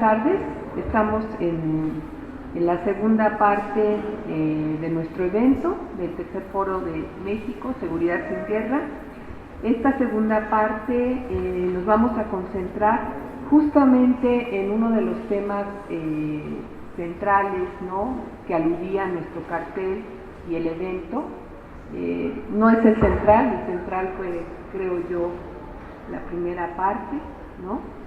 tardes. Estamos en la segunda parte de nuestro evento, del tercer foro de México, Seguridad sin Guerra. Esta segunda parte nos vamos a concentrar justamente en uno de los temas centrales, ¿no?, que aludía a nuestro cartel y el evento. No es el central fue, creo yo, la primera parte, ¿no?,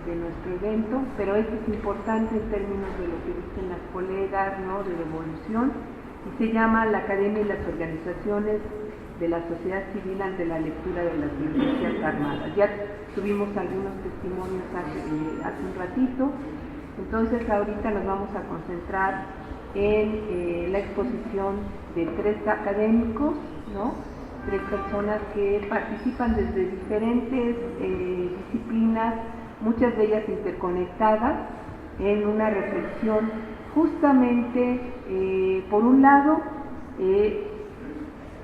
de nuestro evento, pero esto es importante en términos de lo que dicen las colegas, ¿no?, de revolución, y se llama La Academia y las Organizaciones de la Sociedad Civil ante la lectura de las milicias armadas. Ya tuvimos algunos testimonios hace un ratito, entonces ahorita nos vamos a concentrar en la exposición de 3 académicos, ¿no?, 3 personas que participan desde diferentes disciplinas, muchas de ellas interconectadas, en una reflexión justamente, por un lado,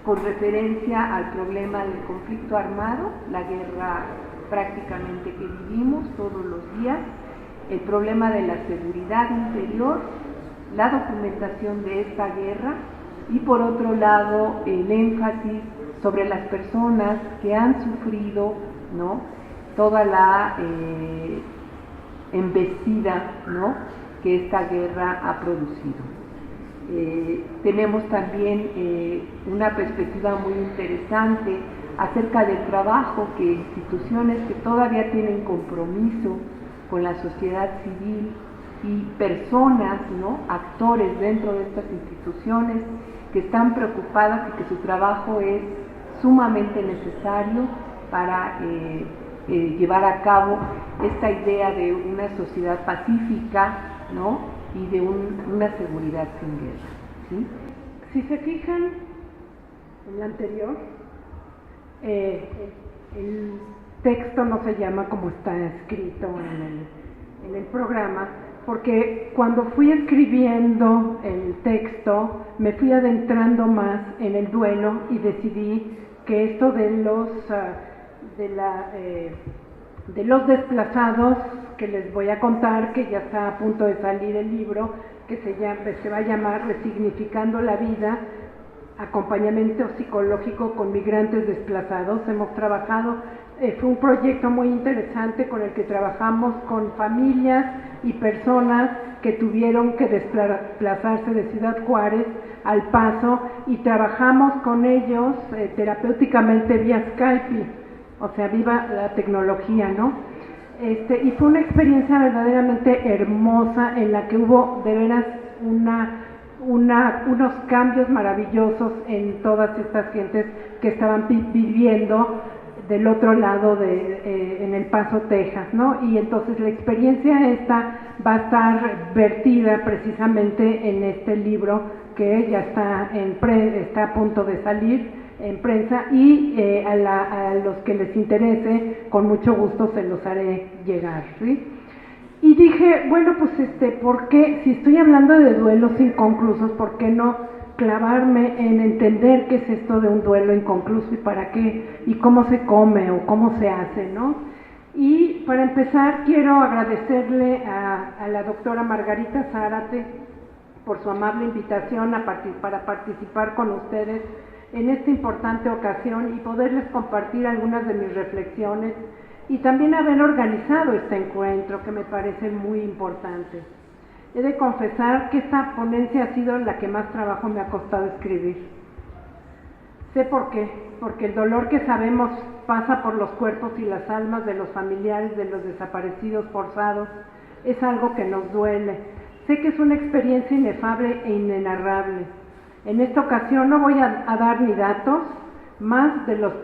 con referencia al problema del conflicto armado, la guerra prácticamente que vivimos todos los días, el problema de la seguridad interior, la documentación de esta guerra, y por otro lado el énfasis sobre las personas que han sufrido, ¿no?, toda la embestida, ¿no?, que esta guerra ha producido. Tenemos también una perspectiva muy interesante acerca del trabajo que instituciones que todavía tienen compromiso con la sociedad civil y personas, ¿no?, actores dentro de estas instituciones que están preocupadas y que su trabajo es sumamente necesario para llevar a cabo esta idea de una sociedad pacífica, ¿no?, y de una seguridad sin guerra, ¿sí? Si se fijan en la anterior, el texto no se llama como está escrito en el programa, porque cuando fui escribiendo el texto me fui adentrando más en el duelo y decidí que esto de los desplazados, que les voy a contar, que ya está a punto de salir el libro, que se va a llamar Resignificando la Vida, acompañamiento psicológico con migrantes desplazados. Hemos trabajado, fue un proyecto muy interesante con el que trabajamos con familias y personas que tuvieron que desplazarse de Ciudad Juárez al Paso, y trabajamos con ellos terapéuticamente vía Skype, o sea, viva la tecnología, ¿no? Y fue una experiencia verdaderamente hermosa en la que hubo de veras unos cambios maravillosos en todas estas gentes que estaban viviendo del otro lado en El Paso, Texas, ¿no? Y entonces la experiencia esta va a estar vertida precisamente en este libro que ya está a punto de salir en prensa, y a los que les interese, con mucho gusto se los haré llegar, ¿sí? Y dije, bueno, pues ¿por qué? Si estoy hablando de duelos inconclusos, ¿por qué no clavarme en entender qué es esto de un duelo inconcluso y para qué, y cómo se come o cómo se hace, ¿no? Y para empezar quiero agradecerle a la doctora Margarita Zárate por su amable invitación para participar con ustedes en esta importante ocasión y poderles compartir algunas de mis reflexiones, y también haber organizado este encuentro que me parece muy importante. He de confesar que esta ponencia ha sido la que más trabajo me ha costado escribir. Sé por qué, porque el dolor que sabemos pasa por los cuerpos y las almas de los familiares de los desaparecidos forzados es algo que nos duele. Sé que es una experiencia inefable e inenarrable. En esta ocasión no voy a dar ni datos más que los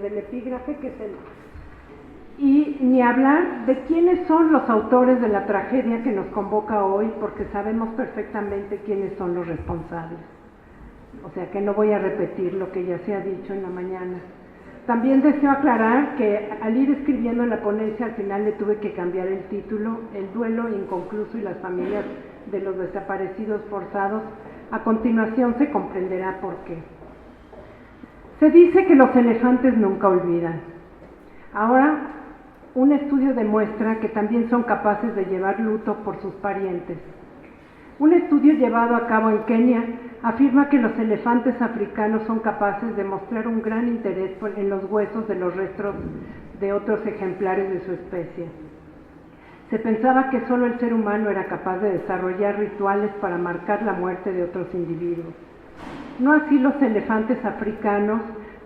del epígrafe, y ni hablar de quiénes son los autores de la tragedia que nos convoca hoy, porque sabemos perfectamente quiénes son los responsables. O sea que no voy a repetir lo que ya se ha dicho en la mañana. También deseo aclarar que al ir escribiendo la ponencia, al final le tuve que cambiar el título, El duelo inconcluso y las familias de los desaparecidos forzados. A continuación se comprenderá por qué. Se dice que los elefantes nunca olvidan. Ahora Un estudio demuestra que también son capaces de llevar luto por sus parientes. Un estudio llevado a cabo en Kenia afirma que los elefantes africanos son capaces de mostrar un gran interés en los huesos de los restos de otros ejemplares de su especie. Se pensaba que solo el ser humano era capaz de desarrollar rituales para marcar la muerte de otros individuos. No así los elefantes africanos,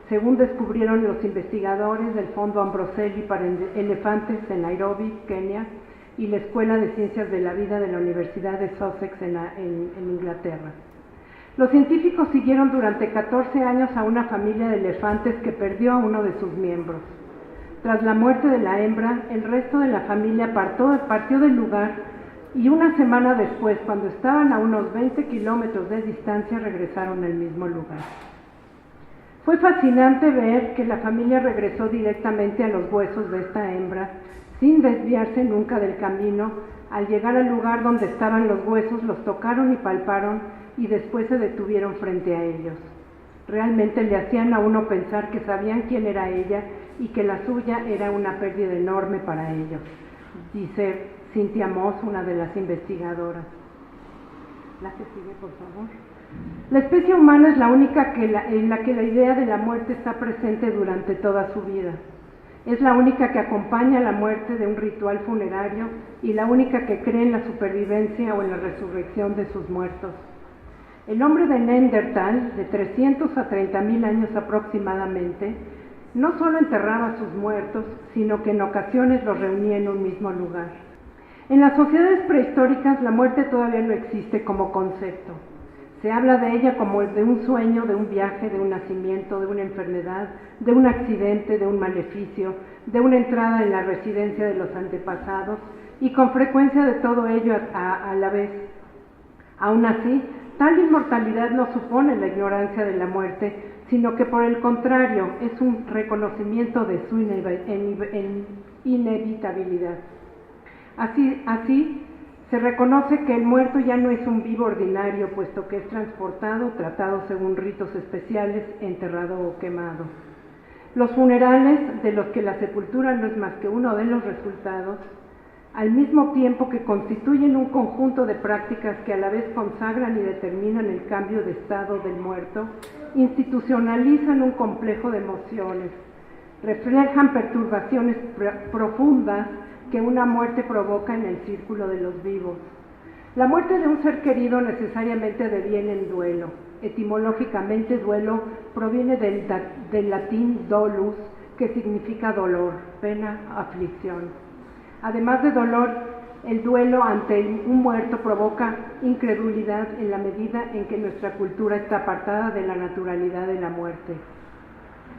según descubrieron los investigadores del Fondo Ambroselli para Elefantes en Nairobi, Kenia, y la Escuela de Ciencias de la Vida de la Universidad de Sussex en Inglaterra. Los científicos siguieron durante 14 años a una familia de elefantes que perdió a uno de sus miembros. Tras la muerte de la hembra, el resto de la familia partió del lugar y una semana después, cuando estaban a unos 20 kilómetros de distancia, regresaron al mismo lugar. Fue fascinante ver que la familia regresó directamente a los huesos de esta hembra, sin desviarse nunca del camino. Al llegar al lugar donde estaban los huesos, los tocaron y palparon y después se detuvieron frente a ellos. Realmente le hacían a uno pensar que sabían quién era ella y que la suya era una pérdida enorme para ellos, dice Cynthia Moss, una de las investigadoras. La que sigue, por favor. La especie humana es la única en la que la idea de la muerte está presente durante toda su vida. Es la única que acompaña la muerte de un ritual funerario y la única que cree en la supervivencia o en la resurrección de sus muertos. El hombre de Neandertal, de 300 a 30.000 años aproximadamente, no solo enterraba a sus muertos, sino que en ocasiones los reunía en un mismo lugar. En las sociedades prehistóricas la muerte todavía no existe como concepto. Se habla de ella como de un sueño, de un viaje, de un nacimiento, de una enfermedad, de un accidente, de un maleficio, de una entrada en la residencia de los antepasados y con frecuencia de todo ello a la vez. Aún así, tal inmortalidad no supone la ignorancia de la muerte, sino que por el contrario es un reconocimiento de su inevitabilidad. Así, se reconoce que el muerto ya no es un vivo ordinario, puesto que es transportado, tratado según ritos especiales, enterrado o quemado. Los funerales, de los que la sepultura no es más que uno de los resultados, al mismo tiempo que constituyen un conjunto de prácticas que a la vez consagran y determinan el cambio de estado del muerto, institucionalizan un complejo de emociones, reflejan perturbaciones profundas que una muerte provoca en el círculo de los vivos. La muerte de un ser querido necesariamente deviene en duelo. Etimológicamente, duelo proviene del latín dolus, que significa dolor, pena, aflicción. Además de dolor, el duelo ante un muerto provoca incredulidad en la medida en que nuestra cultura está apartada de la naturalidad de la muerte.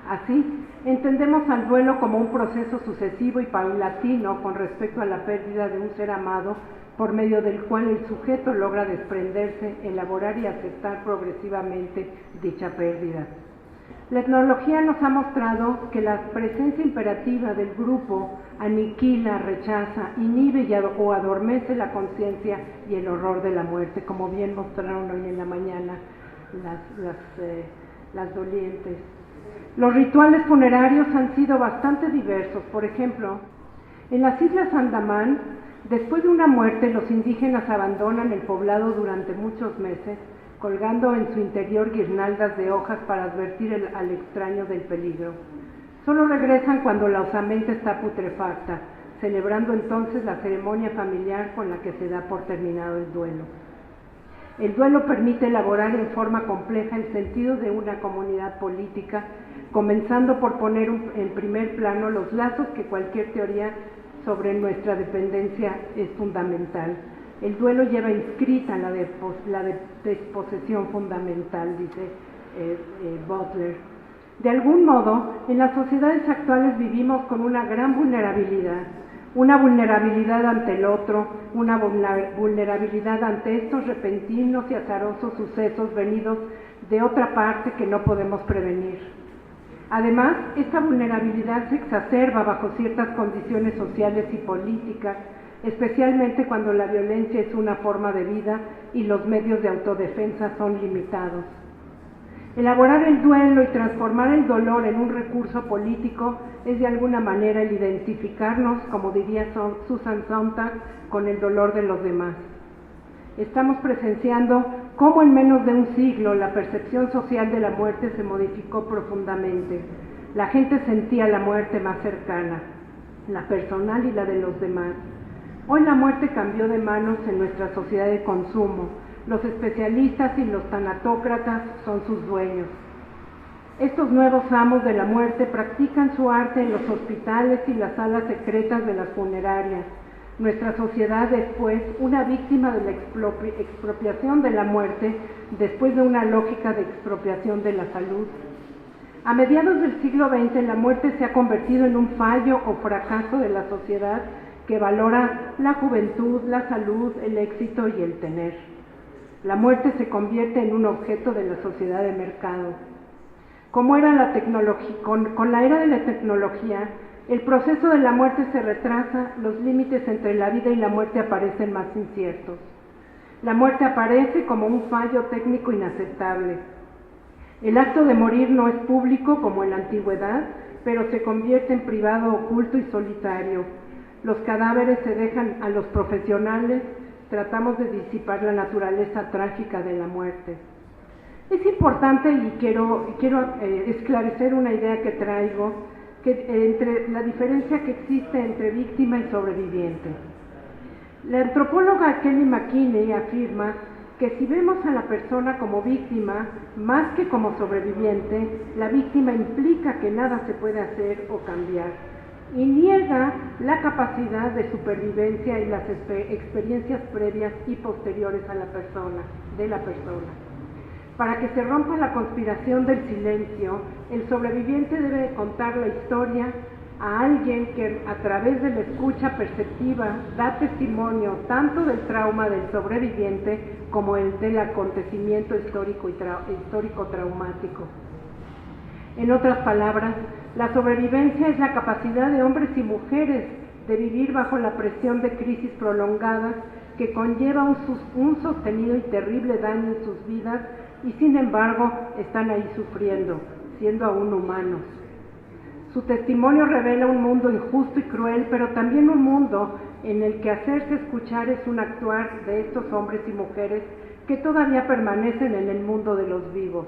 Así, entendemos al duelo como un proceso sucesivo y paulatino con respecto a la pérdida de un ser amado, por medio del cual el sujeto logra desprenderse, elaborar y aceptar progresivamente dicha pérdida. La etnología nos ha mostrado que la presencia imperativa del grupo aniquila, rechaza, inhibe o adormece la conciencia y el horror de la muerte, como bien mostraron hoy en la mañana las dolientes. Los rituales funerarios han sido bastante diversos. Por ejemplo, en las Islas Andamán, después de una muerte, los indígenas abandonan el poblado durante muchos meses, colgando en su interior guirnaldas de hojas para advertir al extraño del peligro. Solo regresan cuando la osamenta está putrefacta, celebrando entonces la ceremonia familiar con la que se da por terminado el duelo. El duelo permite elaborar en forma compleja el sentido de una comunidad política, comenzando por poner en primer plano los lazos que cualquier teoría sobre nuestra dependencia es fundamental. El duelo lleva inscrita la desposesión fundamental, dice Butler. De algún modo, en las sociedades actuales vivimos con una gran vulnerabilidad ante el otro, una vulnerabilidad ante estos repentinos y azarosos sucesos venidos de otra parte que no podemos prevenir. Además, esta vulnerabilidad se exacerba bajo ciertas condiciones sociales y políticas, especialmente cuando la violencia es una forma de vida y los medios de autodefensa son limitados. Elaborar el duelo y transformar el dolor en un recurso político es de alguna manera el identificarnos, como diría Susan Sontag, con el dolor de los demás. Estamos presenciando cómo en menos de un siglo la percepción social de la muerte se modificó profundamente. La gente sentía la muerte más cercana, la personal y la de los demás. Hoy la muerte cambió de manos en nuestra sociedad de consumo. Los especialistas y los tanatócratas son sus dueños. Estos nuevos amos de la muerte practican su arte en los hospitales y las salas secretas de las funerarias. Nuestra sociedad es, pues, una víctima de la expropiación de la muerte después de una lógica de expropiación de la salud. A mediados del siglo XX, la muerte se ha convertido en un fallo o fracaso de la sociedad que valora la juventud, la salud, el éxito y el tener. La muerte se convierte en un objeto de la sociedad de mercado. Como era la tecnología, con la era de la tecnología, el proceso de la muerte se retrasa, los límites entre la vida y la muerte aparecen más inciertos. La muerte aparece como un fallo técnico inaceptable. El acto de morir no es público como en la antigüedad, pero se convierte en privado, oculto y solitario. Los cadáveres se dejan a los profesionales. Tratamos de disipar la naturaleza trágica de la muerte. Es importante y quiero esclarecer una idea que traigo, entre la diferencia que existe entre víctima y sobreviviente. La antropóloga Kelly McKinney afirma que si vemos a la persona como víctima, más que como sobreviviente, la víctima implica que nada se puede hacer o cambiar, y niega la capacidad de supervivencia y las experiencias previas y posteriores a la persona. Para que se rompa la conspiración del silencio, el sobreviviente debe contar la historia a alguien que a través de la escucha perceptiva da testimonio tanto del trauma del sobreviviente como el del acontecimiento histórico traumático. En otras palabras, la sobrevivencia es la capacidad de hombres y mujeres de vivir bajo la presión de crisis prolongadas que conlleva un sostenido y terrible daño en sus vidas y sin embargo están ahí sufriendo, siendo aún humanos. Su testimonio revela un mundo injusto y cruel, pero también un mundo en el que hacerse escuchar es un actuar de estos hombres y mujeres que todavía permanecen en el mundo de los vivos.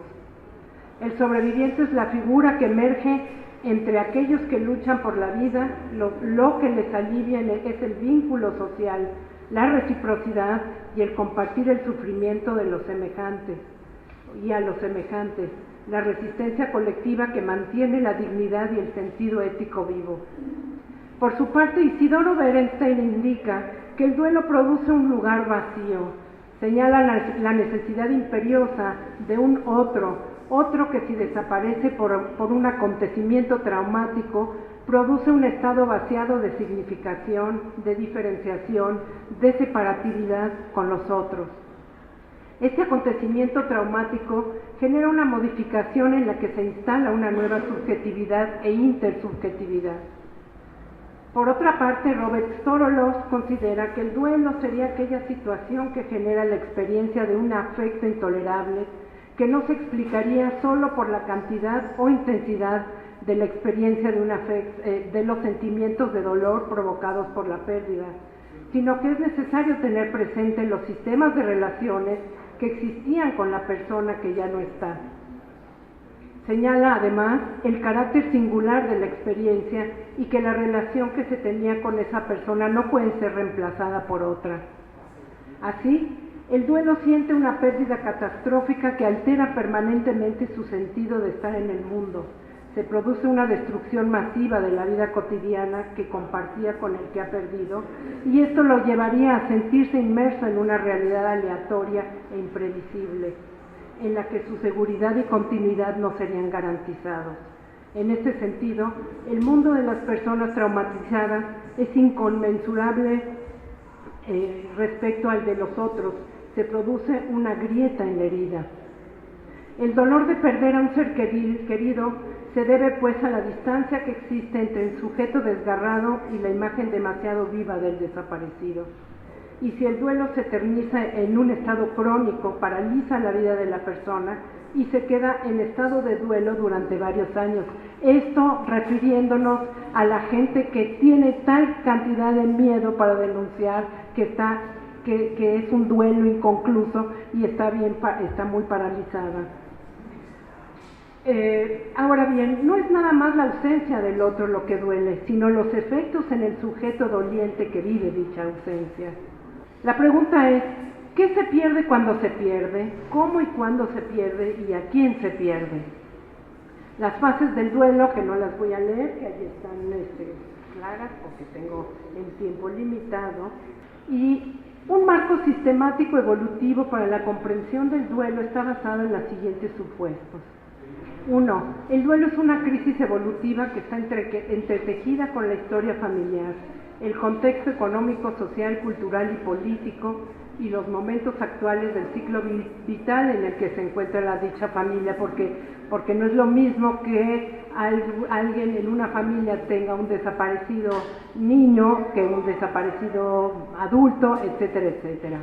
El sobreviviente es la figura que emerge entre aquellos que luchan por la vida. Lo que les alivia es el vínculo social, la reciprocidad y el compartir el sufrimiento de los semejantes y a los semejantes, la resistencia colectiva que mantiene la dignidad y el sentido ético vivo. Por su parte, Isidoro Berenstein indica que el duelo produce un lugar vacío, señala la necesidad imperiosa de un otro que si desaparece por un acontecimiento traumático, produce un estado vaciado de significación, de diferenciación, de separatividad con los otros. Este acontecimiento traumático genera una modificación en la que se instala una nueva subjetividad e intersubjetividad. Por otra parte, Robert Storolos considera que el duelo sería aquella situación que genera la experiencia de un afecto intolerable que no se explicaría solo por la cantidad o intensidad de la experiencia de los sentimientos de dolor provocados por la pérdida, sino que es necesario tener presente los sistemas de relaciones que existían con la persona que ya no está. Señala además el carácter singular de la experiencia y que la relación que se tenía con esa persona no puede ser reemplazada por otra. Así, el duelo siente una pérdida catastrófica que altera permanentemente su sentido de estar en el mundo. Se produce una destrucción masiva de la vida cotidiana que compartía con el que ha perdido, y esto lo llevaría a sentirse inmerso en una realidad aleatoria e imprevisible, en la que su seguridad y continuidad no serían garantizados. En este sentido, el mundo de las personas traumatizadas es inconmensurable respecto al de los otros. Se produce una grieta en la herida. El dolor de perder a un ser querido se debe pues a la distancia que existe entre el sujeto desgarrado y la imagen demasiado viva del desaparecido. y si el duelo se eterniza en un estado crónico, paraliza la vida de la persona y se queda en estado de duelo durante varios años. Esto refiriéndonos a la gente que tiene tal cantidad de miedo para denunciar que es un duelo inconcluso y está muy paralizada. Ahora bien, no es nada más la ausencia del otro lo que duele, sino los efectos en el sujeto doliente que vive dicha ausencia. La pregunta es, ¿qué se pierde cuando se pierde? ¿Cómo y cuándo se pierde? ¿Y a quién se pierde? Las fases del duelo, que no las voy a leer, que allí están claras porque tengo el tiempo limitado, y un marco sistemático evolutivo para la comprensión del duelo está basado en los siguientes supuestos. 1. El duelo es una crisis evolutiva que está entretejida con la historia familiar, el contexto económico, social, cultural y político y los momentos actuales del ciclo vital en el que se encuentra la dicha familia, porque no es lo mismo que alguien en una familia tenga un desaparecido niño que un desaparecido adulto, etcétera, etcétera.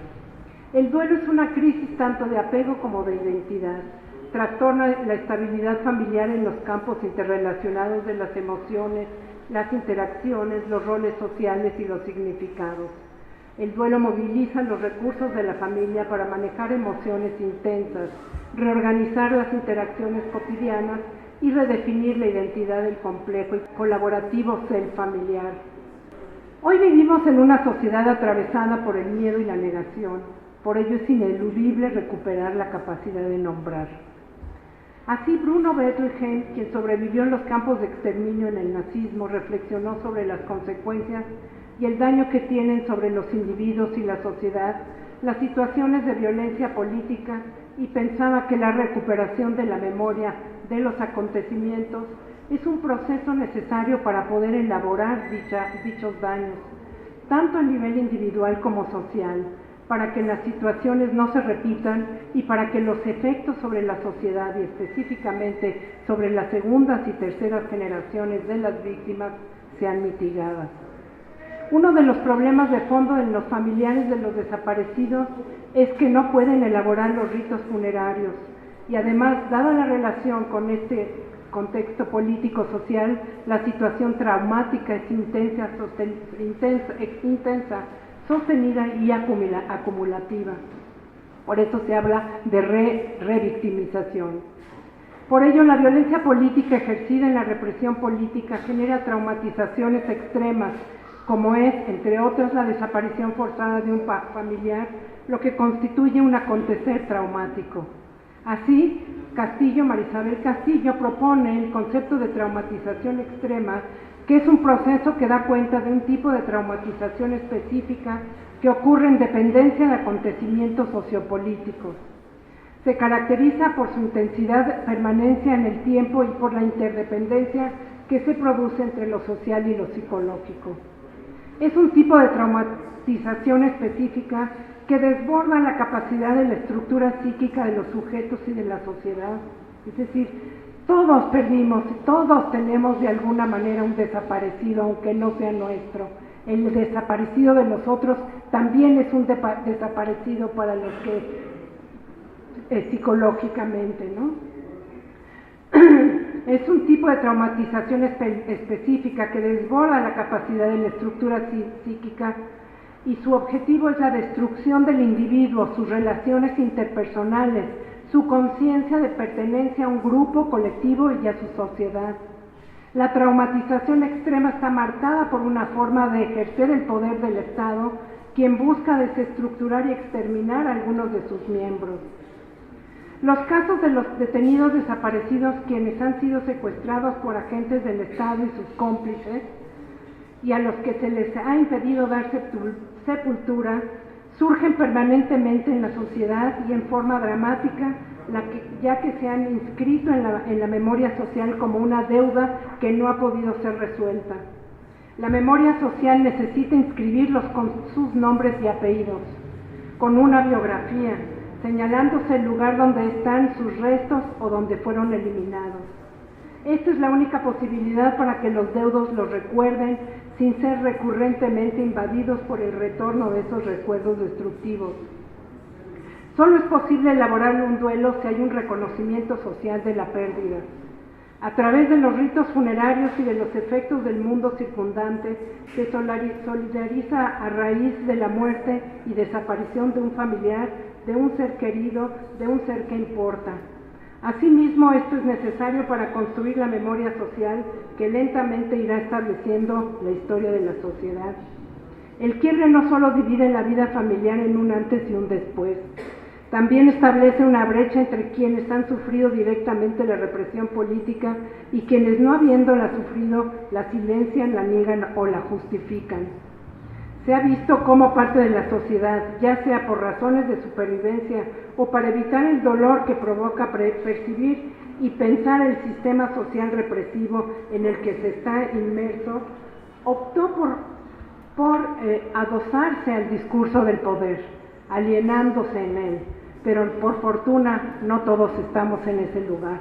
El duelo es una crisis tanto de apego como de identidad. Trastorna la estabilidad familiar en los campos interrelacionados de las emociones, las interacciones, los roles sociales y los significados. El duelo moviliza los recursos de la familia para manejar emociones intensas, reorganizar las interacciones cotidianas y redefinir la identidad del complejo y colaborativo ser familiar. Hoy vivimos en una sociedad atravesada por el miedo y la negación, por ello es ineludible recuperar la capacidad de nombrar. Así Bruno Bettelheim, quien sobrevivió en los campos de exterminio en el nazismo, reflexionó sobre las consecuencias y el daño que tienen sobre los individuos y la sociedad las situaciones de violencia política y pensaba que la recuperación de la memoria de los acontecimientos es un proceso necesario para poder elaborar dichos daños, tanto a nivel individual como social, para que las situaciones no se repitan y para que los efectos sobre la sociedad y específicamente sobre las segundas y terceras generaciones de las víctimas sean mitigadas. Uno de los problemas de fondo en los familiares de los desaparecidos es que no pueden elaborar los ritos funerarios y además, dada la relación con este contexto político-social, la situación traumática es intensa, sostenida y acumulativa. Por eso se habla de revictimización. Por ello, la violencia política ejercida en la represión política genera traumatizaciones extremas, como es, entre otras, la desaparición forzada de un familiar, lo que constituye un acontecer traumático. Así, Marisabel Castillo propone el concepto de traumatización extrema, que es un proceso que da cuenta de un tipo de traumatización específica que ocurre en dependencia de acontecimientos sociopolíticos. Se caracteriza por su intensidad, permanencia en el tiempo y por la interdependencia que se produce entre lo social y lo psicológico. Es un tipo de traumatización específica que desborda la capacidad de la estructura psíquica de los sujetos y de la sociedad. Es decir, todos perdimos, todos tenemos de alguna manera un desaparecido, aunque no sea nuestro. El desaparecido de nosotros también es un desaparecido para los que psicológicamente, ¿no? Es un tipo de traumatización específica que desborda la capacidad de la estructura psíquica y su objetivo es la destrucción del individuo, sus relaciones interpersonales, su conciencia de pertenencia a un grupo colectivo y a su sociedad. La traumatización extrema está marcada por una forma de ejercer el poder del Estado, quien busca desestructurar y exterminar a algunos de sus miembros. Los casos de los detenidos desaparecidos, quienes han sido secuestrados por agentes del Estado y sus cómplices, y a los que se les ha impedido dar sepultura, surgen permanentemente en la sociedad y en forma dramática, ya que se han inscrito en la memoria social como una deuda que no ha podido ser resuelta. La memoria social necesita inscribirlos con sus nombres y apellidos, con una biografía, señalándose el lugar donde están sus restos o donde fueron eliminados. Esta es la única posibilidad para que los deudos los recuerden sin ser recurrentemente invadidos por el retorno de esos recuerdos destructivos. Solo es posible elaborar un duelo si hay un reconocimiento social de la pérdida. A través de los ritos funerarios y de los efectos del mundo circundante, se solidariza a raíz de la muerte y desaparición de un familiar, de un ser querido, de un ser que importa. Asimismo, esto es necesario para construir la memoria social que lentamente irá estableciendo la historia de la sociedad. El quiebre no solo divide la vida familiar en un antes y un después, también establece una brecha entre quienes han sufrido directamente la represión política y quienes, no habiéndola sufrido, la silencian, la niegan o la justifican. Se ha visto cómo parte de la sociedad, ya sea por razones de supervivencia o para evitar el dolor que provoca percibir y pensar el sistema social represivo en el que se está inmerso, optó por adosarse al discurso del poder, alienándose en él, pero por fortuna no todos estamos en ese lugar.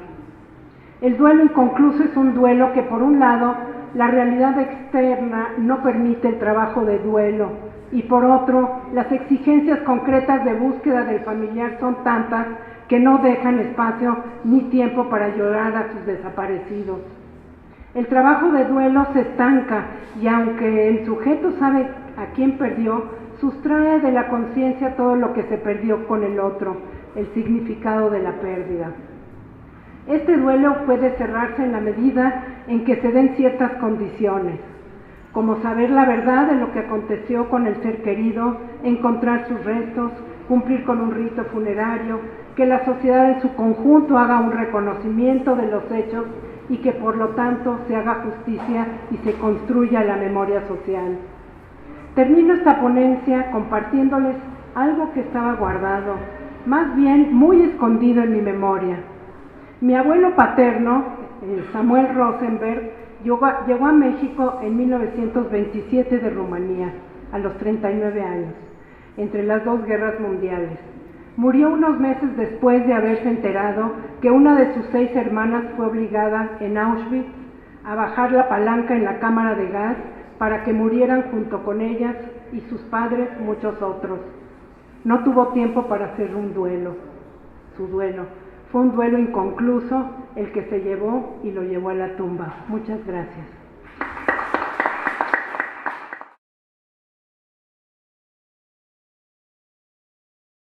El duelo inconcluso es un duelo que, por un lado, la realidad externa no permite el trabajo de duelo, y por otro, las exigencias concretas de búsqueda del familiar son tantas que no dejan espacio ni tiempo para llorar a sus desaparecidos. El trabajo de duelo se estanca, y aunque el sujeto sabe a quién perdió, sustrae de la conciencia todo lo que se perdió con el otro, el significado de la pérdida. Este duelo puede cerrarse en la medida en que se den ciertas condiciones, como saber la verdad de lo que aconteció con el ser querido, encontrar sus restos, cumplir con un rito funerario, que la sociedad en su conjunto haga un reconocimiento de los hechos y que por lo tanto se haga justicia y se construya la memoria social. Termino esta ponencia compartiéndoles algo que estaba guardado, más bien muy escondido en mi memoria. Mi abuelo paterno, Samuel Rosenberg, llegó a México en 1927 de Rumanía, a los 39 años, entre las dos guerras mundiales. Murió unos meses después de haberse enterado que una de sus 6 hermanas fue obligada en Auschwitz a bajar la palanca en la cámara de gas para que murieran junto con ellas y sus padres, muchos otros. No tuvo tiempo para hacer su duelo. Fue un duelo inconcluso el que se llevó y lo llevó a la tumba. Muchas gracias.